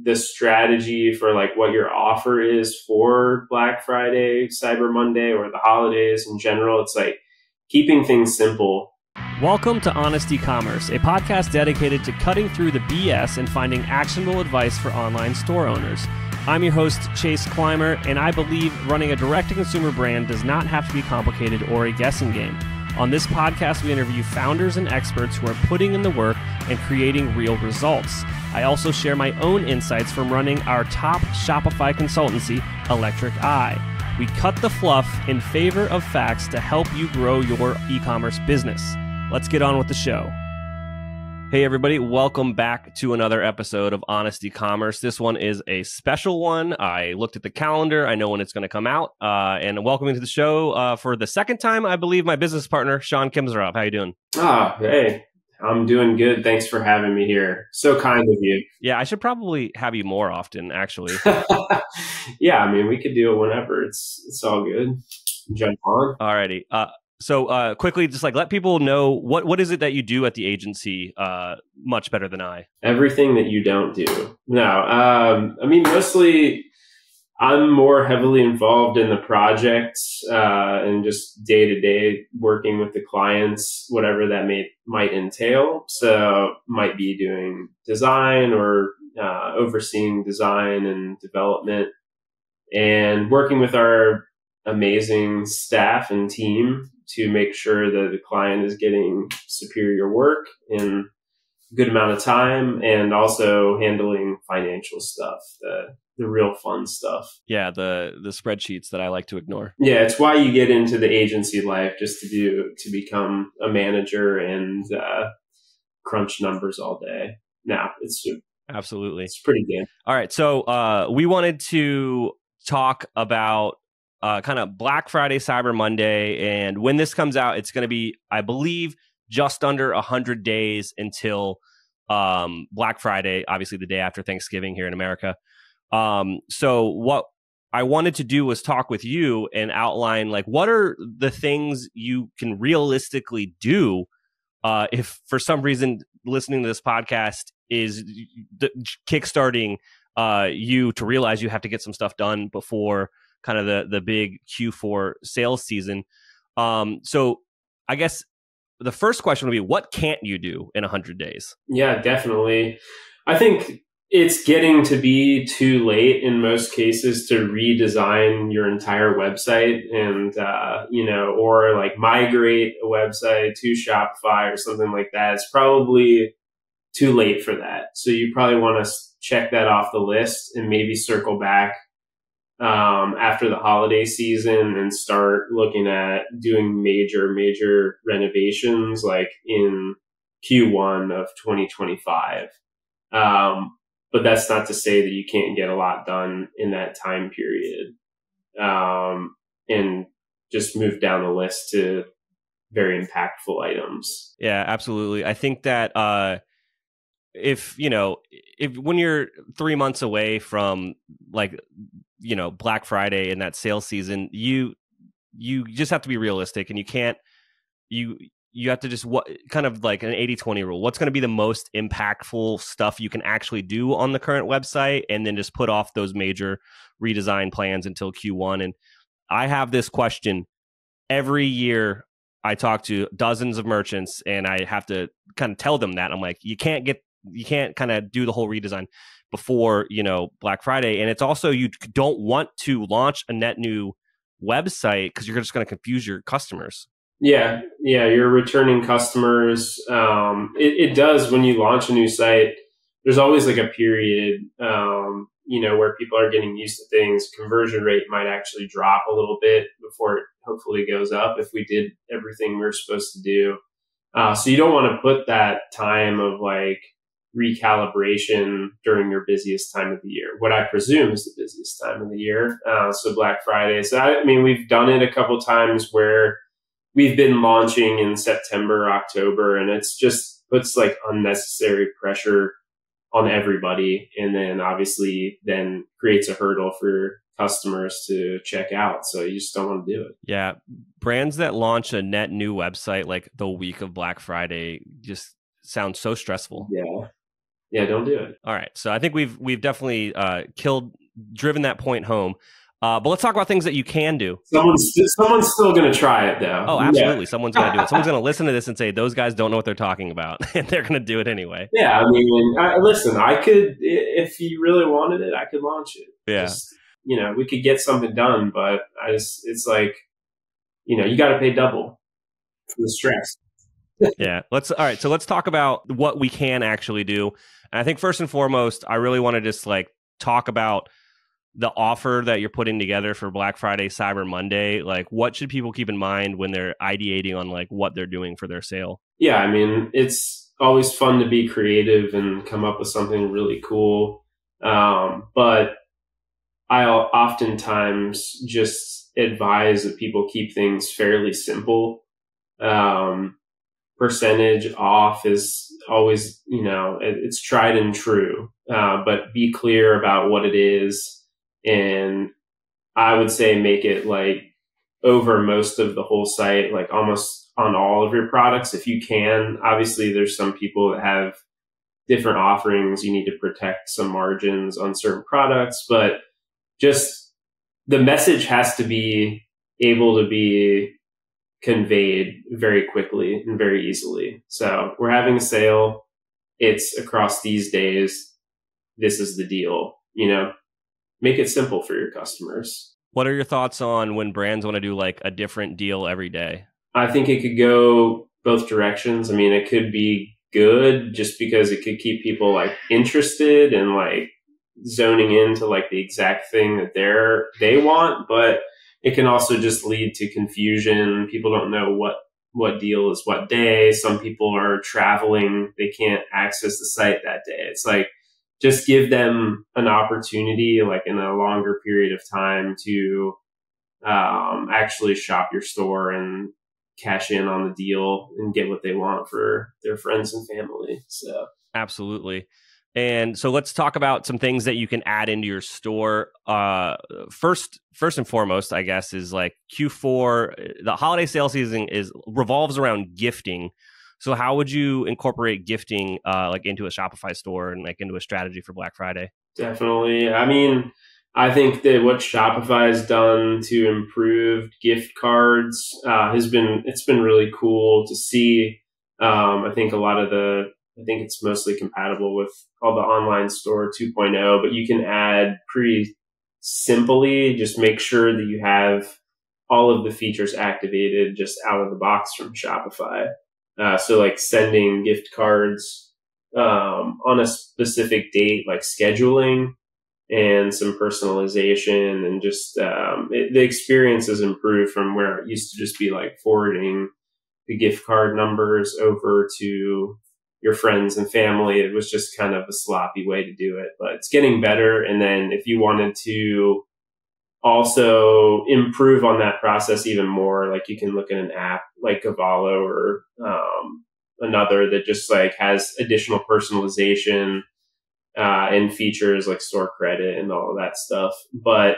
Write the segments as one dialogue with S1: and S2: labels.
S1: the strategy for like what your offer is for Black Friday, Cyber Monday, or the holidays in general. It's like keeping things simple.
S2: Welcome to Honest Ecommerce, a podcast dedicated to cutting through the BS and finding actionable advice for online store owners. I'm your host, Chase Clymer, and I believe running a direct-to-consumer brand does not have to be complicated or a guessing game. On this podcast, we interview founders and experts who are putting in the work and creating real results. I also share my own insights from running our top Shopify consultancy, Electric Eye. We cut the fluff in favor of facts to help you grow your e-commerce business. Let's get on with the show. Hey everybody, welcome back to another episode of Honest Ecommerce. This one is a special one. I looked at the calendar. I know when it's going to come out. And welcoming to the show for the second time, I believe, my business partner, Shawn Khemsurov. How you doing?
S1: Hey, I'm doing good. Thanks for having me here. So kind of you.
S2: Yeah, I should probably have you more often, actually.
S1: Yeah, I mean, we could do it whenever. It's all good. Jump on.
S2: Alrighty. So quickly, just like let people know what is it that you do at the agency much better than I?
S1: Everything that you don't do. No, I mean, mostly I'm more heavily involved in the projects and just day-to-day working with the clients, whatever that might entail. So might be doing design or overseeing design and development and working with our amazing staff and team to make sure that the client is getting superior work in a good amount of time, and also handling financial stuff, the real fun stuff.
S2: Yeah, the spreadsheets that I like to ignore.
S1: Yeah, it's why you get into the agency life, just to become a manager and crunch numbers all day. Now,
S2: absolutely,
S1: it's pretty good.
S2: All right, so we wanted to talk about kind of Black Friday, Cyber Monday, and when this comes out, it's going to be, I believe, just under 100 days until Black Friday, obviously the day after Thanksgiving here in America. So what I wanted to do was talk with you and outline, like, what are the things you can realistically do if for some reason listening to this podcast is kickstarting you to realize you have to get some stuff done before kind of the big Q4 sales season. So I guess the first question would be, what can't you do in 100 days?
S1: Yeah, definitely. I think it's getting to be too late in most cases to redesign your entire website and, or like migrate a website to Shopify or something like that. It's probably too late for that. So you probably want to check that off the list and maybe circle back after the holiday season and start looking at doing major renovations like in Q1 of 2025. But that's not to say that you can't get a lot done in that time period, and just move down the list to very impactful items.
S2: Yeah, absolutely. I think that if when you're 3 months away from Black Friday and that sales season, you just have to be realistic, and you have to just kind of like an 80-20 rule. What's going to be the most impactful stuff you can actually do on the current website, and then just put off those major redesign plans until Q1. And I have this question every year. I talk to dozens of merchants, and I have to kind of tell them that. I'm like, you can't kind of do the whole redesign before, Black Friday. And it's also, you don't want to launch a net new website because you're just going to confuse your customers.
S1: Yeah. You're returning customers. It does when you launch a new site. There's always like a period, where people are getting used to things. Conversion rate might actually drop a little bit before it hopefully goes up if we did everything we we're supposed to do. So you don't want to put that time of like recalibration during your busiest time of the year, what I presume is the busiest time of the year. So Black Friday. So I mean, we've done it a couple times where we've been launching in September, October, and it's just puts like unnecessary pressure on everybody. And then obviously then creates a hurdle for customers to check out. So you just don't want to do it.
S2: Yeah. Brands that launch a net new website like the week of Black Friday just sounds so stressful.
S1: Yeah, don't do it.
S2: All right. So I think we've definitely driven that point home. But let's talk about things that you can do.
S1: Someone's still going to try it, though.
S2: Oh, absolutely. Yeah. Someone's going to do it. Someone's going to listen to this and say, those guys don't know what they're talking about. And they're going to do it anyway.
S1: Yeah. I mean, listen, I could, if you really wanted it, I could launch it.
S2: Yeah.
S1: Just, we could get something done, but it's like, you got to pay double for the stress.
S2: Yeah. All right. So let's talk about what we can actually do. And I think first and foremost, I really want to just like talk about the offer that you're putting together for Black Friday, Cyber Monday. Like, what should people keep in mind when they're ideating on like what they're doing for their sale?
S1: Yeah. I mean, it's always fun to be creative and come up with something really cool. But I'll oftentimes just advise that people keep things fairly simple. Percentage off is always, it's tried and true, but be clear about what it is. And I would say make it like over most of the whole site, like almost on all of your products if you can. Obviously, there's some people that have different offerings. You need to protect some margins on certain products, but just the message has to be able to be conveyed very quickly and very easily. So we're having a sale. It's across these days. This is the deal, make it simple for your customers.
S2: What are your thoughts on when brands want to do like a different deal every day?
S1: I think it could go both directions. I mean, it could be good just because it could keep people like interested and like zoning into like the exact thing that they want, but it can also just lead to confusion. People don't know what deal is what day. Some people are traveling. They can't access the site that day. It's like, just give them an opportunity, like in a longer period of time, to actually shop your store and cash in on the deal and get what they want for their friends and family. So
S2: absolutely. And so let's talk about some things that you can add into your store. First and foremost, I guess, is like Q4. The holiday sale season revolves around gifting. So how would you incorporate gifting like into a Shopify store and like into a strategy for Black Friday?
S1: Definitely. I mean, I think that what Shopify has done to improve gift cards it's been really cool to see. I think it's mostly compatible with all the online store 2.0, but you can add pretty simply, just make sure that you have all of the features activated just out of the box from Shopify. So like sending gift cards on a specific date, like scheduling and some personalization, and just the experience has improved from where it used to just be like forwarding the gift card numbers over to your friends and family. It was just kind of a sloppy way to do it, but it's getting better. And then if you wanted to also improve on that process even more, like you can look at an app like Cavallo or another that just like has additional personalization and features like store credit and all of that stuff. But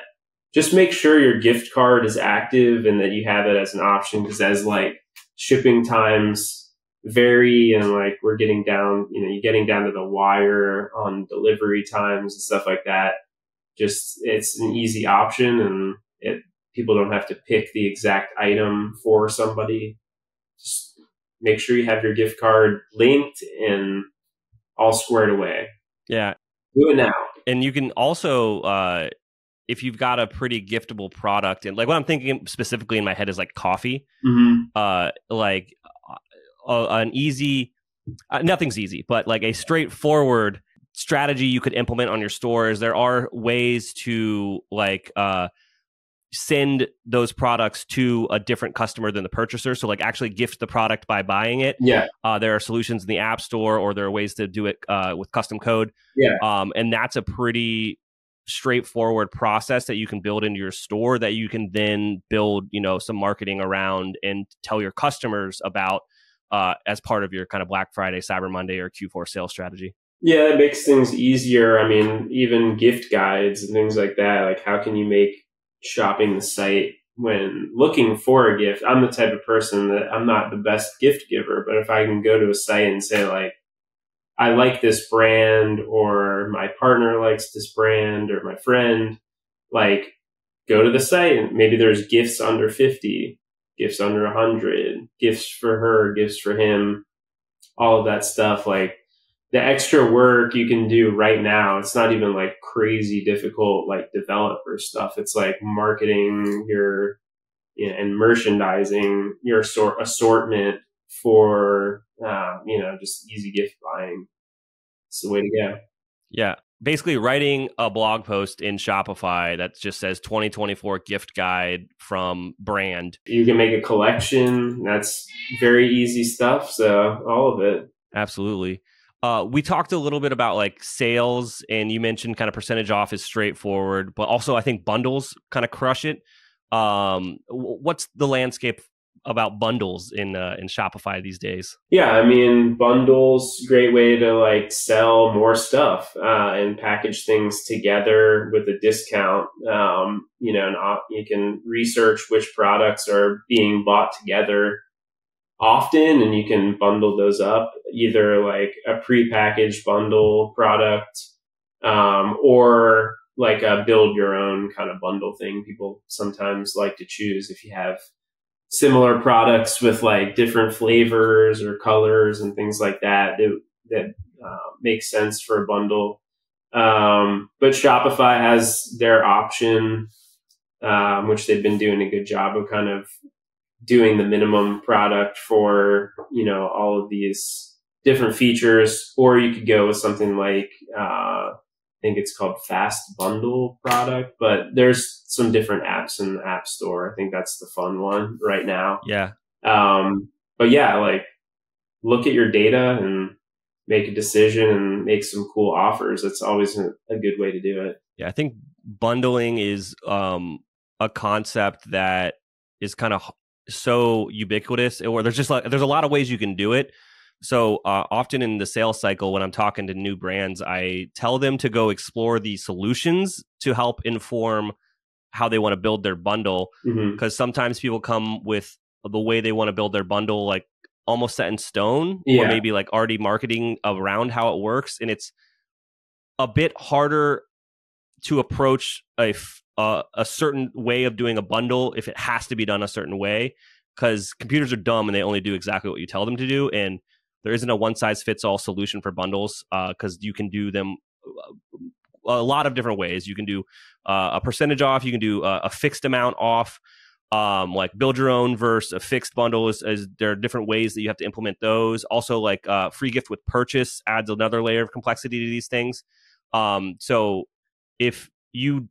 S1: just make sure your gift card is active and that you have it as an option, because as like shipping times vary and like you're getting down to the wire on delivery times and stuff like that. Just it's an easy option, and people don't have to pick the exact item for somebody. Just make sure you have your gift card linked and all squared away.
S2: Yeah.
S1: Do it now.
S2: And you can also, if you've got a pretty giftable product, and like what I'm thinking specifically in my head is like coffee, like an easy, nothing's easy, but like a straightforward strategy you could implement on your stores. There are ways to like send those products to a different customer than the purchaser. So like actually gift the product by buying it.
S1: Yeah.
S2: There are solutions in the App Store, or there are ways to do it with custom code.
S1: Yeah.
S2: And that's a pretty straightforward process that you can build into your store that you can then build, some marketing around and tell your customers about as part of your kind of Black Friday, Cyber Monday, or Q4 sales strategy.
S1: Yeah, it makes things easier. I mean, even gift guides and things like that. Like, how can you make shopping the site when looking for a gift? I'm the type of person that I'm not the best gift giver, but if I can go to a site and say like, I like this brand, or my partner likes this brand, or my friend, like, go to the site and maybe there's gifts under 50, gifts under 100, gifts for her, gifts for him, all of that stuff. Like, the extra work you can do right now, it's not even like crazy difficult, like developer stuff. It's like marketing your, and merchandising your assortment for, just easy gift buying. It's the way to go.
S2: Yeah. Basically writing a blog post in Shopify that just says 2024 gift guide from brand.
S1: You can make a collection. That's very easy stuff. So all of it.
S2: Absolutely. We talked a little bit about like sales, and you mentioned kind of percentage off is straightforward, but also I think bundles kind of crush it. What's the landscape about bundles in Shopify these days?
S1: Yeah, I mean, bundles, great way to like sell more stuff and package things together with a discount. And you can research which products are being bought together often, and you can bundle those up, either like a prepackaged bundle product or like a build your own kind of bundle thing. People sometimes like to choose if you have similar products with like different flavors or colors and things like that makes sense for a bundle. But Shopify has their option, which they've been doing a good job of kind of doing the minimum product for, all of these different features. Or you could go with something like, I think it's called Fast Bundle product, but there's some different apps in the App Store. I think that's the fun one right now.
S2: Yeah.
S1: But yeah, like, look at your data and make a decision and make some cool offers. That's always a good way to do it.
S2: Yeah, I think bundling is a concept that is kind of so ubiquitous, or there's a lot of ways you can do it. So often in the sales cycle, when I'm talking to new brands, I tell them to go explore the solutions to help inform how they want to build their bundle. Because sometimes people come with the way they want to build their bundle, like almost set in stone, or maybe like already marketing around how it works. And it's a bit harder to approach a certain way of doing a bundle if it has to be done a certain way, because computers are dumb and they only do exactly what you tell them to do. And there isn't a one-size-fits-all solution for bundles, because you can do them a lot of different ways. You can do a percentage off. You can do a fixed amount off, like build your own versus a fixed bundle. Is there are different ways that you have to implement those. Also, like free gift with purchase adds another layer of complexity to these things. So if you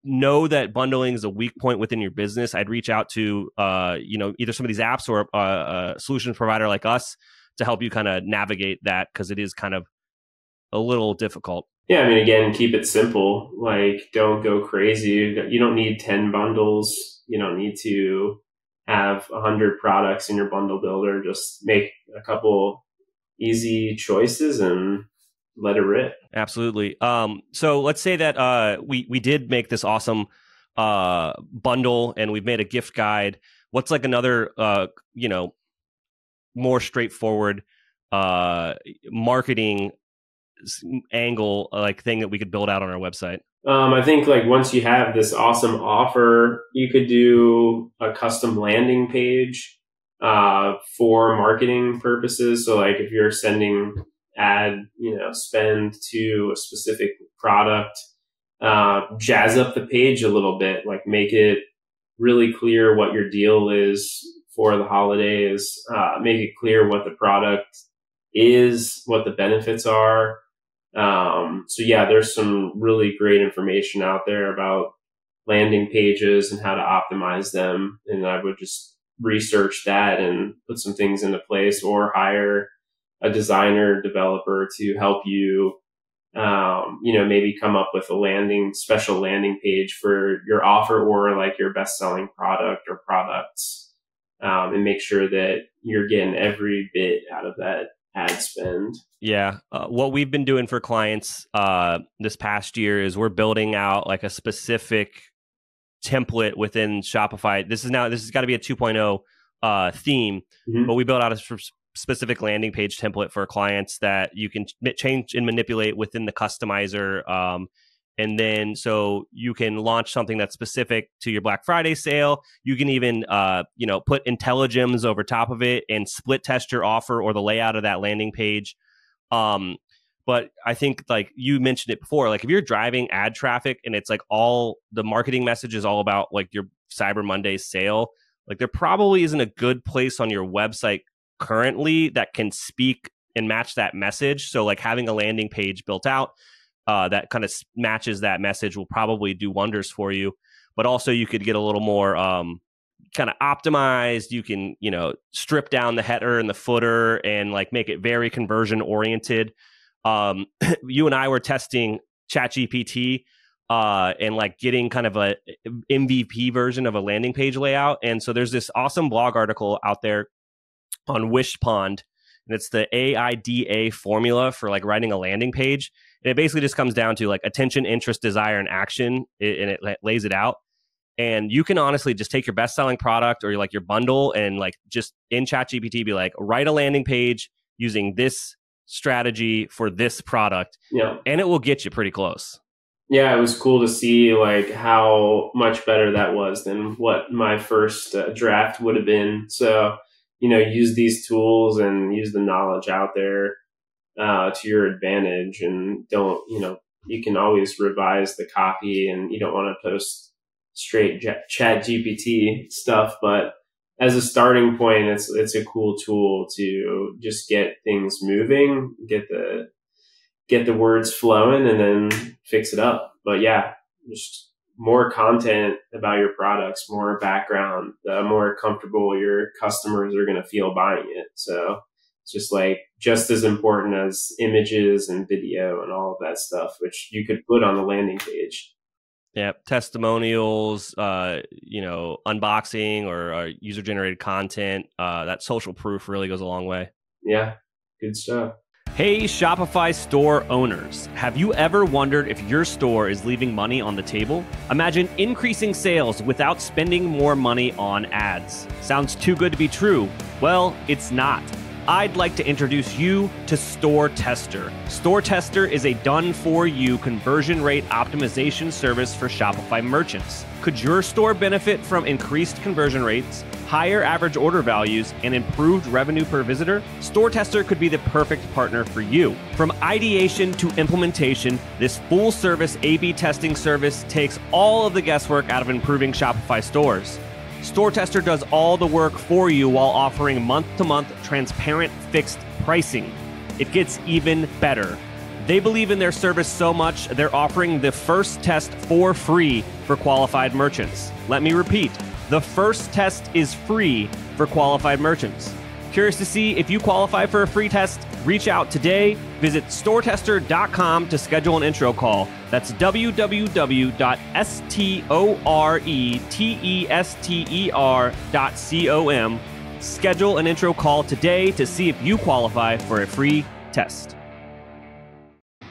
S2: know that bundling is a weak point within your business, I'd reach out to either some of these apps or a solution provider like us to help you kind of navigate that, because it is kind of a little difficult.
S1: Yeah, I mean, again, keep it simple. Like, don't go crazy. You don't need 10 bundles. You don't need to have 100 products in your bundle builder. Just make a couple easy choices and let it rip.
S2: Absolutely. So let's say that we did make this awesome bundle and we've made a gift guide. What's like another more straightforward marketing angle, like thing that we could build out on our website?
S1: I think like once you have this awesome offer, you could do a custom landing page for marketing purposes. So like if you're sending ad, spend to a specific product, jazz up the page a little bit, like make it really clear what your deal is for the holidays, make it clear what the product is, what the benefits are. So yeah, there's some really great information out there about landing pages and how to optimize them. And I would just research that and put some things into place, or hire a designer developer to help you, maybe come up with a special landing page for your offer or like your best selling product or products, and make sure that you're getting every bit out of that ad spend.
S2: Yeah. What we've been doing for clients this past year is we're building out like a specific template within Shopify. This has got to be a 2.0 theme, but we built out a specific landing page template for clients that you can change and manipulate within the customizer. And then so you can launch something that's specific to your Black Friday sale. You can even, put IntelliGems over top of it and split test your offer or the layout of that landing page. But I think like you mentioned it before, like if you're driving ad traffic and it's like all the marketing message is all about like your Cyber Monday sale, like there probably isn't a good place on your website currently that can speak and match that message. So like having a landing page built out that kind of matches that message will probably do wonders for you. But also you could get a little more kind of optimized. You can, strip down the header and the footer and like make it very conversion oriented. You and I were testing ChatGPT and like getting kind of a MVP version of a landing page layout. And so there's this awesome blog article out there on Wishpond, and it's the AIDA formula for like writing a landing page. And it basically just comes down to like attention, interest, desire, and action, and it lays it out. And you can honestly just take your best-selling product or like your bundle and like just in ChatGPT be like, write a landing page using this strategy for this product.
S1: Yeah.
S2: And it will get you pretty close.
S1: Yeah, it was cool to see like how much better that was than what my first draft would have been. So, use these tools and use the knowledge out there to your advantage, and don't, you can always revise the copy, and you don't want to post straight ChatGPT stuff, but as a starting point, it's a cool tool to just get things moving, get the words flowing, and then fix it up. But yeah, just more content about your products, more background, the more comfortable your customers are going to feel buying it. So it's just as important as images and video and all of that stuff, which you could put on the landing page.
S2: Yeah, testimonials, unboxing or user-generated content. That social proof really goes a long way.
S1: Yeah, good stuff.
S2: Hey, Shopify store owners. Have you ever wondered if your store is leaving money on the table? Imagine increasing sales without spending more money on ads. Sounds too good to be true. Well, it's not. I'd like to introduce you to Store Tester. Store Tester is a done-for-you conversion rate optimization service for Shopify merchants. Could your store benefit from increased conversion rates, higher average order values, and improved revenue per visitor? Store Tester could be the perfect partner for you. From ideation to implementation, this full-service A/B testing service takes all of the guesswork out of improving Shopify stores. Store Tester does all the work for you while offering month-to-month transparent fixed pricing. It gets even better. They believe in their service so much, they're offering the first test for free for qualified merchants. Let me repeat, the first test is free for qualified merchants. Curious to see if you qualify for a free test? Reach out today. Visit storetester.com to schedule an intro call. That's www.storetester.com. Schedule an intro call today to see if you qualify for a free test.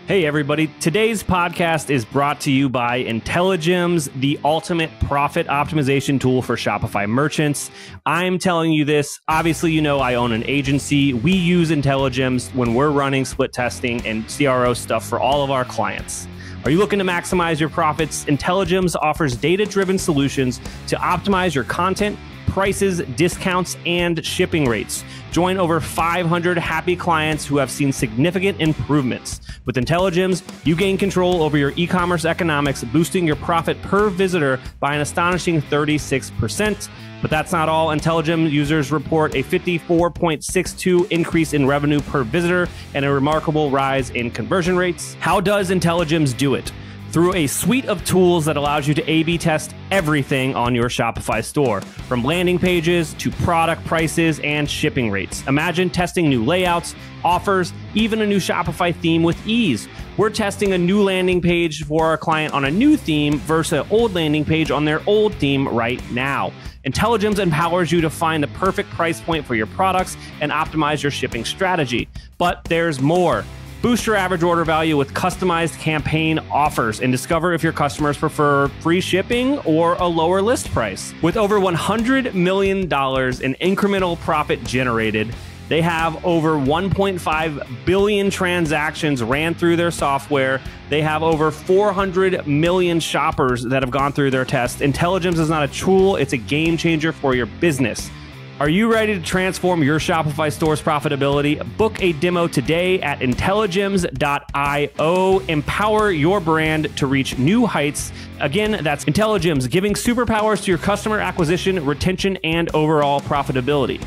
S2: Hey everybody, today's podcast is brought to you by IntelliGems, the ultimate profit optimization tool for Shopify merchants. I'm telling you this, obviously I own an agency. We use IntelliGems when we're running split testing and CRO stuff for all of our clients. Are you looking to maximize your profits? IntelliGems offers data-driven solutions to optimize your content, prices, discounts, and shipping rates. Join over 500 happy clients who have seen significant improvements. With IntelliGems, you gain control over your e-commerce economics, boosting your profit per visitor by an astonishing 36%. But that's not all. IntelliGems users report a 54.62% increase in revenue per visitor and a remarkable rise in conversion rates. How does IntelliGems do it? Through a suite of tools that allows you to A/B test everything on your Shopify store, from landing pages to product prices and shipping rates. Imagine testing new layouts, offers, even a new Shopify theme with ease. We're testing a new landing page for our client on a new theme versus an old landing page on their old theme right now. IntelliGems empowers you to find the perfect price point for your products and optimize your shipping strategy. But there's more. Boost your average order value with customized campaign offers and discover if your customers prefer free shipping or a lower list price. With over $100 million in incremental profit generated, They have over 1.5 billion transactions ran through their software. They have over 400 million shoppers that have gone through their test. Intelligems is not a tool, it's a game changer for your business. Are you ready to transform your Shopify store's profitability? Book a demo today at intelligems.io. Empower your brand to reach new heights. Again, that's Intelligems, giving superpowers to your customer acquisition, retention, and overall profitability.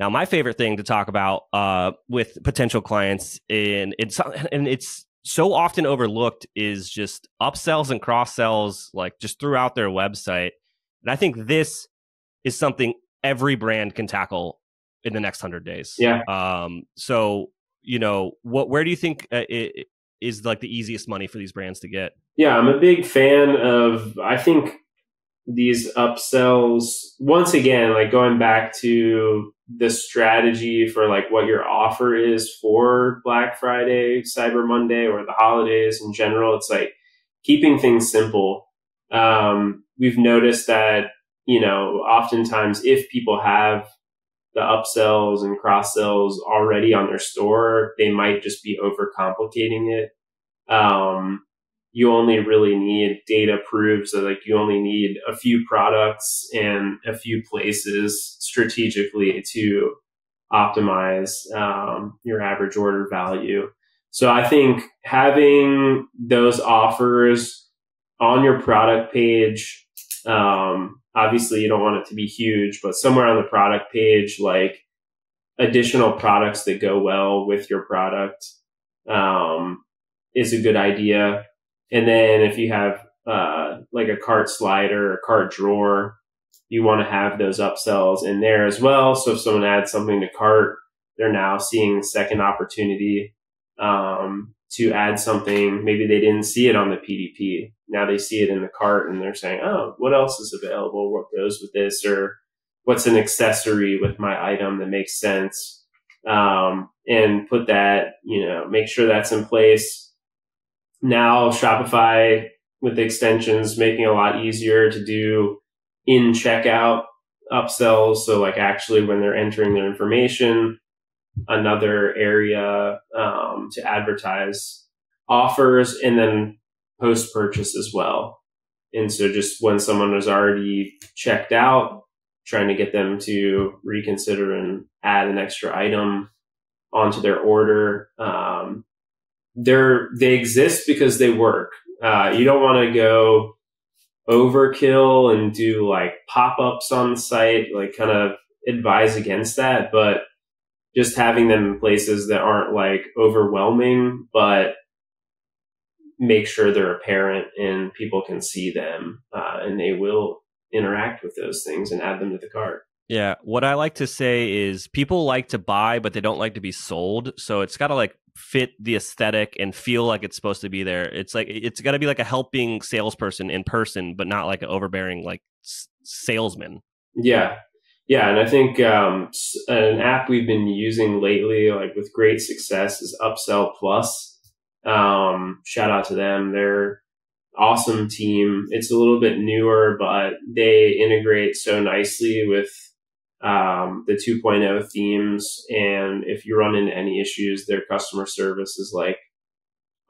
S2: Now, my favorite thing to talk about with potential clients, and it's so often overlooked, is just upsells and cross-sells, like just throughout their website. And I think this is something every brand can tackle in the next 100 days.
S1: Yeah.
S2: So, where do you think is like the easiest money for these brands to get?
S1: Yeah, I'm a big fan of, I think, these upsells. Once again, like going back to the strategy for like what your offer is for Black Friday, Cyber Monday, or the holidays in general. It's like keeping things simple. We've noticed that, oftentimes if people have the upsells and cross sells already on their store, they might just be overcomplicating it. You only really need data proves that like you only need a few products and a few places strategically to optimize your average order value. So I think having those offers on your product page, obviously you don't want it to be huge, but somewhere on the product page, like additional products that go well with your product is a good idea. And then if you have like a cart slider or cart drawer, you want to have those upsells in there as well. So if someone adds something to cart, they're now seeing a second opportunity to add something. Maybe they didn't see it on the PDP. Now they see it in the cart and they're saying, oh, what else is available? What goes with this? Or what's an accessory with my item that makes sense? And put that, make sure that's in place. Now Shopify with the extensions making a lot easier to do in checkout upsells. So like actually when they're entering their information, another area to advertise offers, and then post-purchase as well. And so just when someone is already checked out, trying to get them to reconsider and add an extra item onto their order. They exist because they work. You don't want to go overkill and do like pop-ups on the site, like kind of advise against that, but just having them in places that aren't like overwhelming, but make sure they're apparent and people can see them, and they will interact with those things and add them to the cart.
S2: Yeah. What I like to say is people like to buy, but they don't like to be sold. So it's got to like fit the aesthetic and feel like it's supposed to be there. It's like, it's got to be like a helping salesperson in person, but not like an overbearing like salesman.
S1: Yeah. Yeah. And I think an app we've been using lately, like with great success, is Upsell Plus. Shout out to them. They're awesome team. It's a little bit newer, but they integrate so nicely with the 2.0 themes. And if you run into any issues, their customer service is like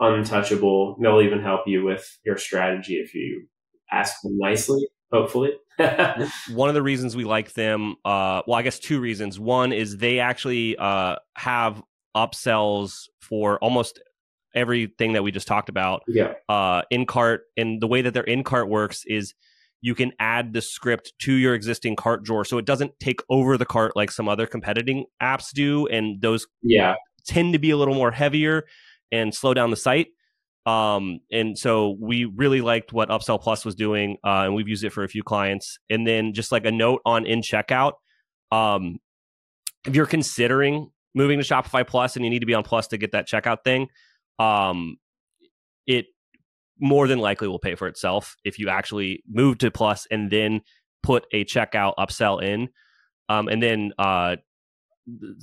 S1: untouchable. They'll even help you with your strategy if you ask them nicely, hopefully.
S2: One of the reasons we like them, I guess two reasons. One is they actually have upsells for almost everything that we just talked about.
S1: Yeah.
S2: In cart, and the way that their in cart works is you can add the script to your existing cart drawer, so it doesn't take over the cart like some other competing apps do, and those tend to be a little more heavier and slow down the site. And so we really liked what Upsell Plus was doing, and we've used it for a few clients. And then just like a note on in checkout, if you're considering moving to Shopify Plus and you need to be on Plus to get that checkout thing, it more than likely will pay for itself if you actually move to Plus and then put a checkout upsell in. And then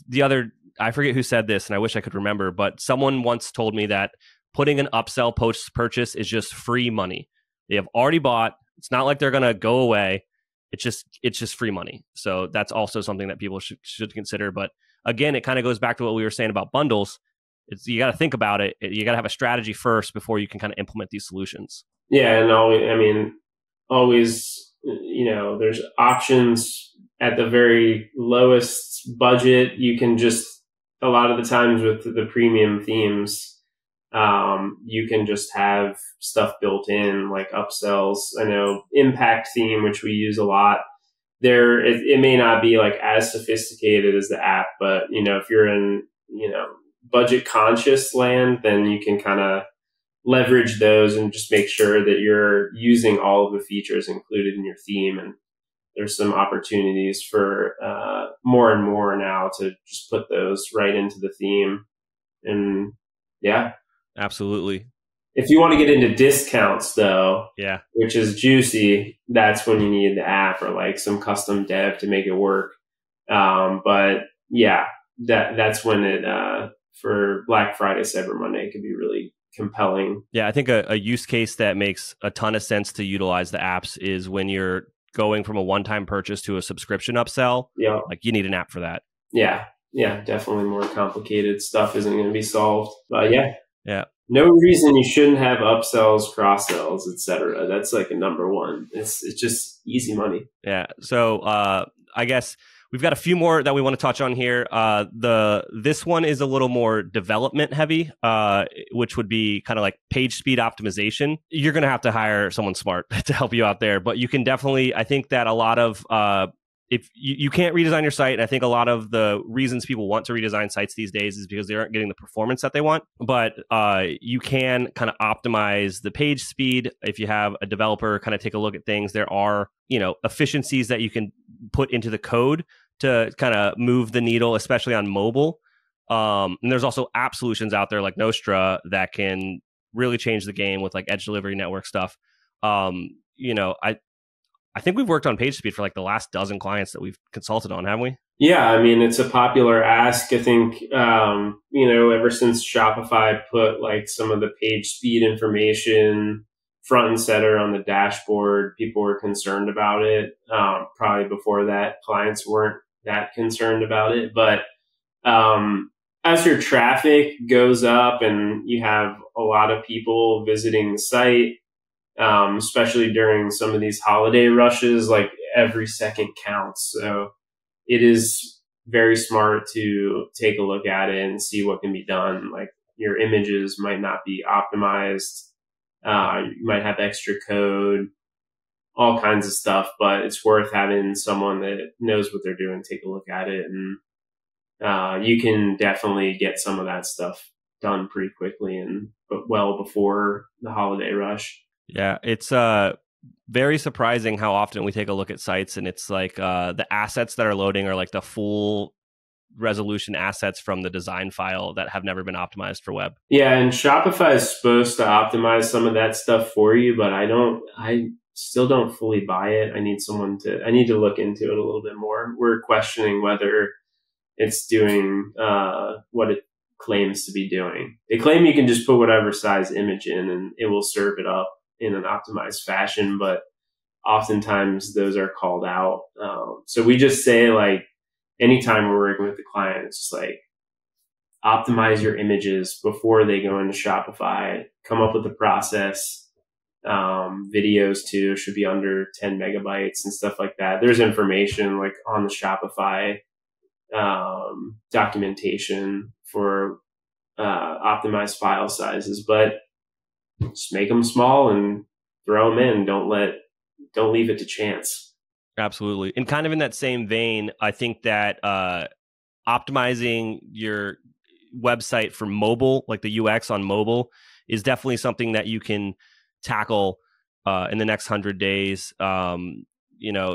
S2: the other, I forget who said this and I wish I could remember, but someone once told me that putting an upsell post purchase is just free money. They have already bought. It's not like they're going to go away. it's just free money. So that's also something that people should consider. But again, it kind of goes back to what we were saying about bundles. You got to think about it. You got to have a strategy first before you can kind of implement these solutions.
S1: Yeah, and always, there's options at the very lowest budget. You can just, a lot of the times with the premium themes, you can just have stuff built in like upsells. I know Impact theme, which we use a lot. It may not be like as sophisticated as the app, but if you're in budget conscious land, then you can kind of leverage those and just make sure that you're using all of the features included in your theme. And there's some opportunities for more and more now to just put those right into the theme. And yeah.
S2: Absolutely.
S1: If you want to get into discounts though,
S2: yeah,
S1: which is juicy, that's when you need the app or like some custom dev to make it work. But yeah, that's when it, for Black Friday, Cyber Monday, it could be really compelling.
S2: Yeah, I think a use case that makes a ton of sense to utilize the apps is when you're going from a one-time purchase to a subscription upsell.
S1: Yeah.
S2: Like you need an app for that.
S1: Yeah. Yeah. Definitely more complicated stuff isn't going to be solved. But yeah.
S2: Yeah.
S1: No reason you shouldn't have upsells, cross-sells, etc. That's like a number one. It's just easy money.
S2: Yeah. So I guess we've got a few more that we want to touch on here. This one is a little more development heavy, which would be kind of like page speed optimization. You're going to have to hire someone smart to help you out there, but you can definitely, I think that a lot of, if you can't redesign your site, and I think a lot of the reasons people want to redesign sites these days is because they aren't getting the performance that they want. But you can kind of optimize the page speed. If you have a developer kind of take a look at things, there are, efficiencies that you can put into the code to kind of move the needle, especially on mobile. And there's also app solutions out there like Nostra that can really change the game with like edge delivery network stuff. I think we've worked on page speed for like the last dozen clients that we've consulted on, haven't we?
S1: Yeah, I mean, it's a popular ask. I think, ever since Shopify put like some of the page speed information front and center on the dashboard, people were concerned about it. Probably before that, clients weren't that concerned about it. But as your traffic goes up and you have a lot of people visiting the site, especially during some of these holiday rushes, like every second counts. So it is very smart to take a look at it and see what can be done. Like your images might not be optimized. You might have extra code, all kinds of stuff, but it's worth having someone that knows what they're doing take a look at it. And you can definitely get some of that stuff done pretty quickly and well before the holiday rush.
S2: Yeah, it's very surprising how often we take a look at sites and it's like the assets that are loading are like the full resolution assets from the design file that have never been optimized for web.
S1: Yeah, and Shopify is supposed to optimize some of that stuff for you, but I still don't fully buy it. I need to look into it a little bit more. We're questioning whether it's doing what it claims to be doing. They claim you can just put whatever size image in and it will serve it up in an optimized fashion, but oftentimes those are called out. So we just say like, anytime we're working with the client, it's just like optimize your images before they go into Shopify, come up with a process. Videos too should be under 10 megabytes and stuff like that. There's information like on the Shopify documentation for optimized file sizes, but just make them small and throw them in. Don't leave it to chance.
S2: Absolutely. And kind of in that same vein, I think that optimizing your website for mobile, like the UX on mobile, is definitely something that you can tackle in the next 100 days.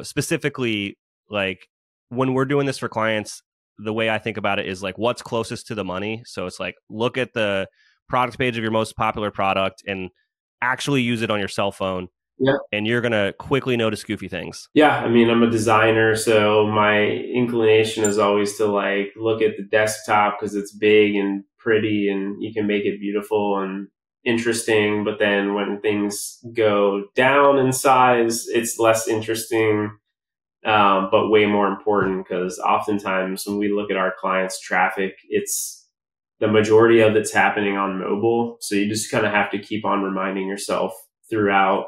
S2: Specifically, like when we're doing this for clients, the way I think about it is like what's closest to the money. So it's like look at the product page of your most popular product and actually use it on your cell phone.
S1: Yeah.
S2: And you're going to quickly notice goofy things.
S1: Yeah. I mean, I'm a designer, so my inclination is always to like look at the desktop because it's big and pretty and you can make it beautiful and interesting. But then when things go down in size, it's less interesting. but way more important because oftentimes when we look at our clients' traffic, it's the majority of it's happening on mobile. So you just kind of have to keep on reminding yourself throughout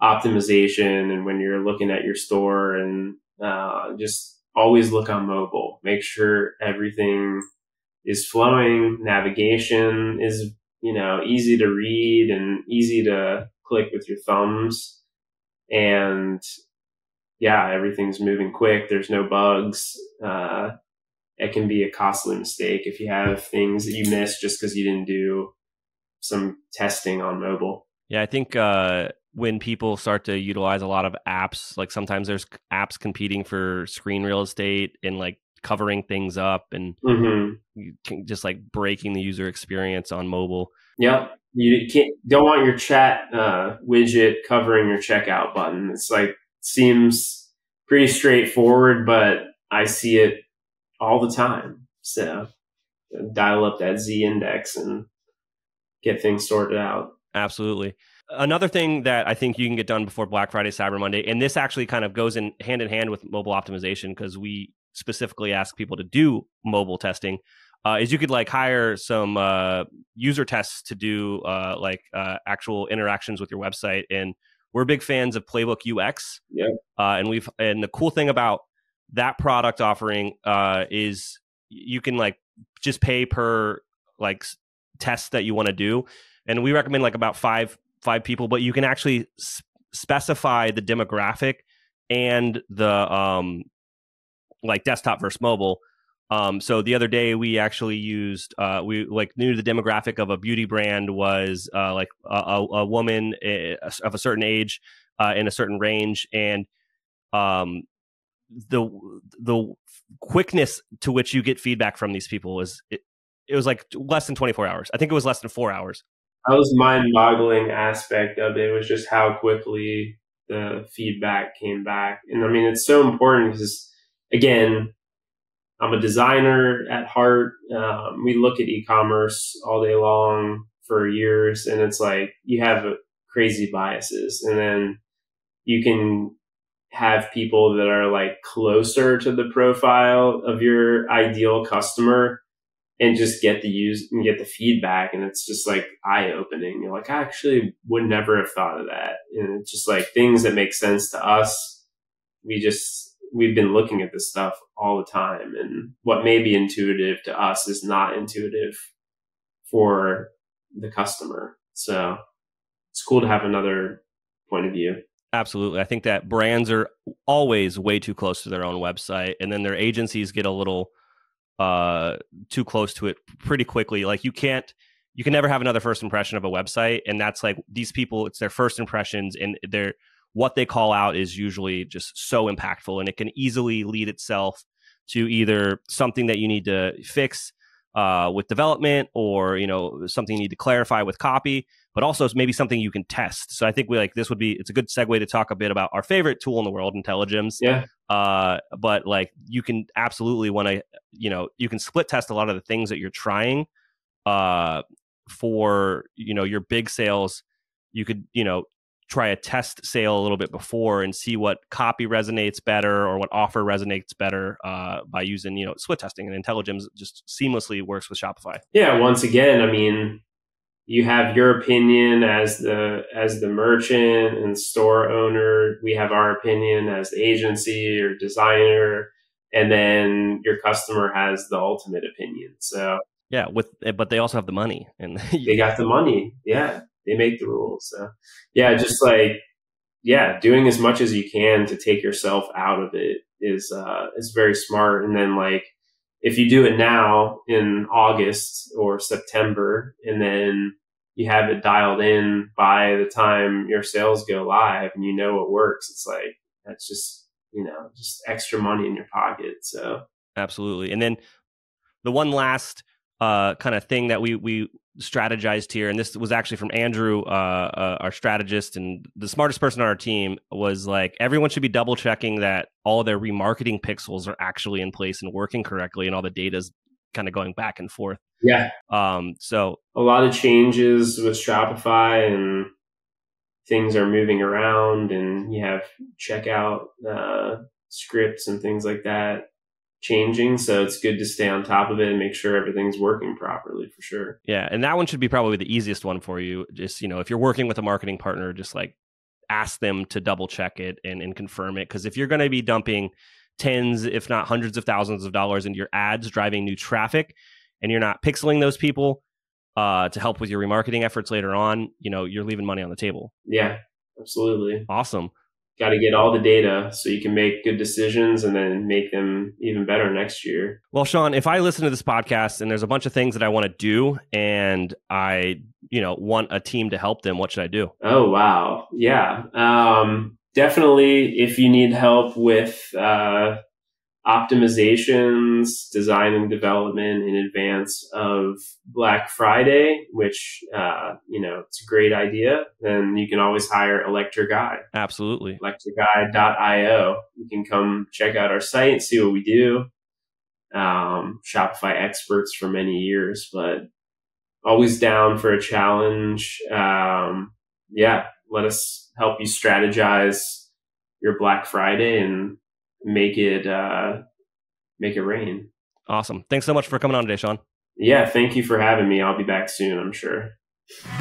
S1: optimization and when you're looking at your store and just always look on mobile. Make sure everything is flowing. Navigation is, easy to read and easy to click with your thumbs. And yeah, everything's moving quick. There's no bugs. It can be a costly mistake if you have things that you miss just because you didn't do some testing on mobile.
S2: Yeah, I think when people start to utilize a lot of apps, like sometimes there's apps competing for screen real estate and like covering things up and you can just like breaking the user experience on mobile.
S1: Yep. You don't want your chat widget covering your checkout button. It's like, seems pretty straightforward, but I see it all the time. So dial up that Z index and get things sorted out.
S2: Absolutely. Another thing that I think you can get done before Black Friday, Cyber Monday, and this actually kind of goes in hand with mobile optimization because we specifically ask people to do mobile testing, is you could like hire some user tests to do actual interactions with your website. And we're big fans of Playbook UX.
S1: Yeah.
S2: And the cool thing about that product offering is you can like just pay per like test that you want to do. And we recommend like about five people, but you can actually specify the demographic and the like desktop versus mobile. So the other day we actually used we like knew the demographic of a beauty brand was like a woman of a certain age in a certain range, and the quickness to which you get feedback from these people was it was like less than 24 hours. I think it was less than 4 hours.
S1: That was mind-boggling aspect of it, was just how quickly the feedback came back. And I mean, it's so important because, again, I'm a designer at heart. We look at e-commerce all day long for years, and it's like you have crazy biases. And then you can have people that are like closer to the profile of your ideal customer and just get the use and get the feedback. And it's just like eye-opening. You're like, I actually would never have thought of that. And it's just like things that make sense to us. We've been looking at this stuff all the time, and what may be intuitive to us is not intuitive for the customer. So it's cool to have another point of view.
S2: Absolutely. I think that brands are always way too close to their own website, and then their agencies get a little too close to it pretty quickly. Like you can never have another first impression of a website, and that's like these people, it's their first impressions, and what they call out is usually just so impactful, and it can easily lead itself to either something that you need to fix with development, or something you need to clarify with copy, but also maybe something you can test. So I think it's a good segue to talk a bit about our favorite tool in the world, Intelligence.
S1: Yeah.
S2: But like you can absolutely you can split test a lot of the things that you're trying for your big sales. You could try a test sale a little bit before and see what copy resonates better or what offer resonates better by using split testing. And Intelligence just seamlessly works with Shopify.
S1: Yeah, once again, I mean, you have your opinion as the merchant and store owner. We have our opinion as the agency or designer, and then your customer has the ultimate opinion. So
S2: yeah, but they also have the money, and
S1: they got the money. Yeah, they make the rules. So yeah, just like doing as much as you can to take yourself out of it is very smart. And then like if you do it now in August or September, and then you have it dialed in by the time your sales go live and it works, it's like, that's just, just extra money in your pocket. So
S2: absolutely. And then the one last kind of thing that we strategized here, and this was actually from Andrew, our strategist and the smartest person on our team, was like everyone should be double checking that all their remarketing pixels are actually in place and working correctly, and all the data's kind of going back and forth.
S1: Yeah.
S2: So
S1: a lot of changes with Shopify, and things are moving around, and you have checkout scripts and things like that changing. So it's good to stay on top of it and make sure everything's working properly for sure.
S2: Yeah. And that one should be probably the easiest one for you. Just, if you're working with a marketing partner, just like ask them to double check it and confirm it. Because if you're going to be dumping tens, if not hundreds of thousands of dollars into your ads, driving new traffic, and you're not pixeling those people to help with your remarketing efforts later on, you're leaving money on the table.
S1: Yeah, absolutely.
S2: Awesome.
S1: Got to get all the data so you can make good decisions and then make them even better next year.
S2: Well, Shawn, if I listen to this podcast and there's a bunch of things that I want to do and I, want a team to help them, what should I do?
S1: Oh, wow. Yeah. Definitely if you need help with optimizations, design and development in advance of Black Friday, which, it's a great idea, then you can always hire Electric Eye.
S2: Absolutely.
S1: electriceye.io. You can come check out our site, see what we do. Shopify experts for many years, but always down for a challenge. Let us help you strategize your Black Friday and make it rain.
S2: Awesome. Thanks so much for coming on today, Shawn.
S1: Yeah, thank you for having me. I'll be back soon, I'm sure.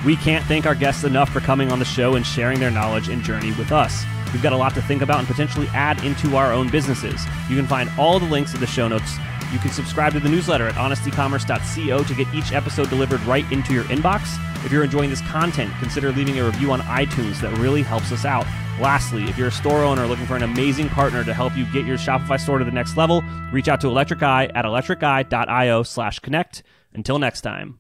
S2: We can't thank our guests enough for coming on the show and sharing their knowledge and journey with us. We've got a lot to think about and potentially add into our own businesses. You can find all the links in the show notes. You can subscribe to the newsletter at honestecommerce.co to get each episode delivered right into your inbox. If you're enjoying this content, consider leaving a review on iTunes. That really helps us out. Lastly, if you're a store owner looking for an amazing partner to help you get your Shopify store to the next level, reach out to Electric Eye at electriceye.io/connect. Until next time.